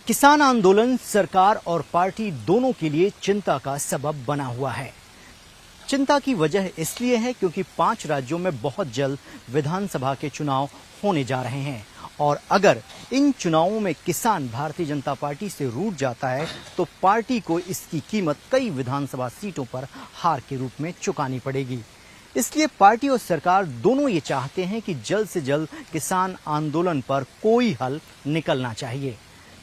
किसान आंदोलन सरकार और पार्टी दोनों के लिए चिंता का सबब बना हुआ है। चिंता की वजह इसलिए है क्योंकि 5 राज्यों में बहुत जल्द विधानसभा के चुनाव होने जा रहे हैं और अगर इन चुनावों में किसान भारतीय जनता पार्टी से रूठ जाता है तो पार्टी को इसकी कीमत कई विधानसभा सीटों पर हार के रूप में चुकानी पड़ेगी। इसलिए पार्टी और सरकार दोनों ये चाहते हैं कि जल्द से जल्द किसान आंदोलन पर कोई हल निकलना चाहिए।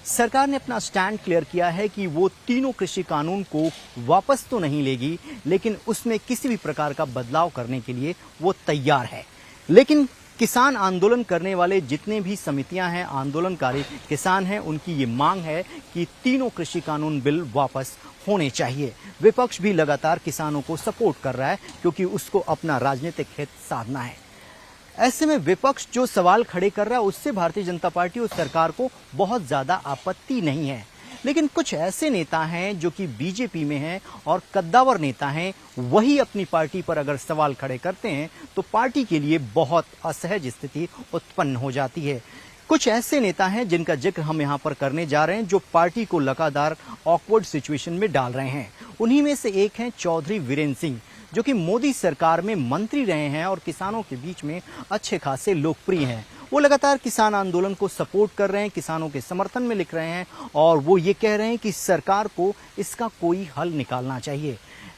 सरकार ने अपना स्टैंड क्लियर किया है कि वो तीनों कृषि कानून को वापस तो नहीं लेगी, लेकिन उसमें किसी भी प्रकार का बदलाव करने के लिए वो तैयार है। लेकिन किसान आंदोलन करने वाले जितने भी समितियां हैं, आंदोलनकारी किसान हैं, उनकी ये मांग है कि तीनों कृषि कानून बिल वापस होने चाहिए। विपक्ष भी लगातार किसानों को सपोर्ट कर रहा है क्योंकि उसको अपना राजनीतिक हित साधना है। ऐसे में विपक्ष जो सवाल खड़े कर रहा है उससे भारतीय जनता पार्टी और सरकार को बहुत ज्यादा आपत्ति नहीं है, लेकिन कुछ ऐसे नेता हैं जो कि बीजेपी में हैं और कद्दावर नेता हैं, वही अपनी पार्टी पर अगर सवाल खड़े करते हैं तो पार्टी के लिए बहुत असहज स्थिति उत्पन्न हो जाती है। कुछ ऐसे नेता हैं जिनका जिक्र हम यहाँ पर करने जा रहे हैं जो पार्टी को लगातार ऑकवर्ड सिचुएशन में डाल रहे हैं। उन्हीं में से एक हैं चौधरी वीरेंद्र सिंह, जो कि मोदी सरकार में मंत्री रहे हैं और किसानों के बीच में अच्छे खासे लोकप्रिय हैं। वो लगातार किसान आंदोलन को सपोर्ट कर रहे हैं, किसानों के समर्थन में लिख रहे हैं और वो ये कह रहे हैं कि सरकार को इसका कोई हल निकालना चाहिए।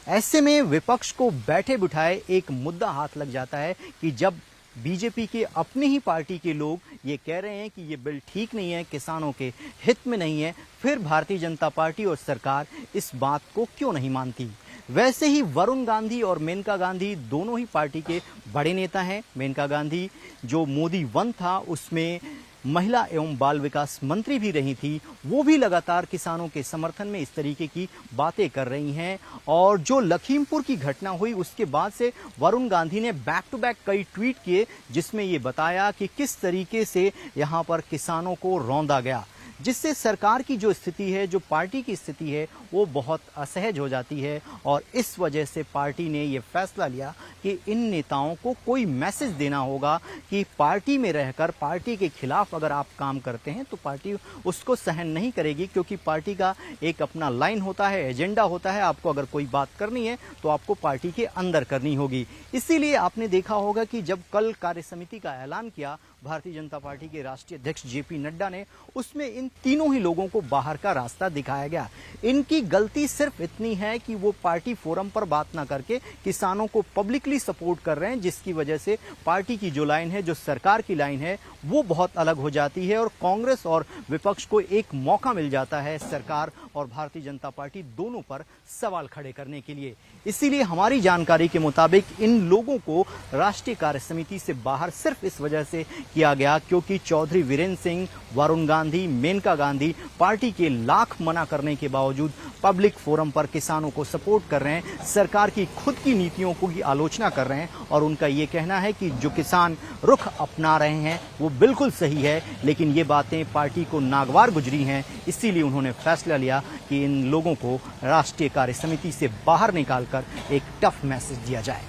ऐसे में विपक्ष को बैठे बिठाए एक मुद्दा हाथ लग जाता है कि जब बीजेपी के अपनी ही पार्टी के लोग ये कह रहे हैं कि ये बिल ठीक नहीं है, किसानों के हित में नहीं है, फिर भारतीय जनता पार्टी और सरकार इस बात को क्यों नहीं मानती। वैसे ही वरुण गांधी और मेनका गांधी दोनों ही पार्टी के बड़े नेता हैं। मेनका गांधी जो मोदी 1 था उसमें महिला एवं बाल विकास मंत्री भी रही थी, वो भी लगातार किसानों के समर्थन में इस तरीके की बातें कर रही हैं। और जो लखीमपुर की घटना हुई उसके बाद से वरुण गांधी ने बैक टू बैक कई ट्वीट किए जिसमें ये बताया कि किस तरीके से यहाँ पर किसानों को रौंदा गया, जिससे सरकार की जो स्थिति है, जो पार्टी की स्थिति है, वो बहुत असहज हो जाती है। और इस वजह से पार्टी ने ये फैसला लिया कि इन नेताओं को कोई मैसेज देना होगा कि पार्टी में रहकर पार्टी के खिलाफ अगर आप काम करते हैं तो पार्टी उसको सहन नहीं करेगी, क्योंकि पार्टी का एक अपना लाइन होता है, एजेंडा होता है। आपको अगर कोई बात करनी है तो आपको पार्टी के अंदर करनी होगी। इसीलिए आपने देखा होगा कि जब कल कार्य समिति का ऐलान किया भारतीय जनता पार्टी के राष्ट्रीय अध्यक्ष जेपी नड्डा ने, उसमें इन तीनों ही लोगों को बाहर का रास्ता दिखाया गया। इनकी गलती सिर्फ इतनी है कि वो पार्टी फोरम पर बात ना करके किसानों को पब्लिकली सपोर्ट कर रहे हैं, जिसकी वजह से पार्टी की जो लाइन है, जो सरकार की लाइन है, वो बहुत अलग हो जाती है और कांग्रेस और विपक्ष को एक मौका मिल जाता है सरकार और भारतीय जनता पार्टी दोनों पर सवाल खड़े करने के लिए। इसीलिए हमारी जानकारी के मुताबिक इन लोगों को राष्ट्रीय कार्य समिति से बाहर सिर्फ इस वजह से किया गया क्योंकि चौधरी वीरेंद्र सिंह, वरुण गांधी, मेनका गांधी पार्टी के लाख मना करने के बावजूद पब्लिक फोरम पर किसानों को सपोर्ट कर रहे हैं, सरकार की खुद की नीतियों को की आलोचना कर रहे हैं और उनका ये कहना है कि जो किसान रुख अपना रहे हैं वो बिल्कुल सही है, लेकिन ये बातें पार्टी को नागवार गुजरी हैं। इसीलिए उन्होंने फैसला लिया कि इन लोगों को राष्ट्रीय कार्य समिति से बाहर निकालकर एक टफ मैसेज दिया जाए।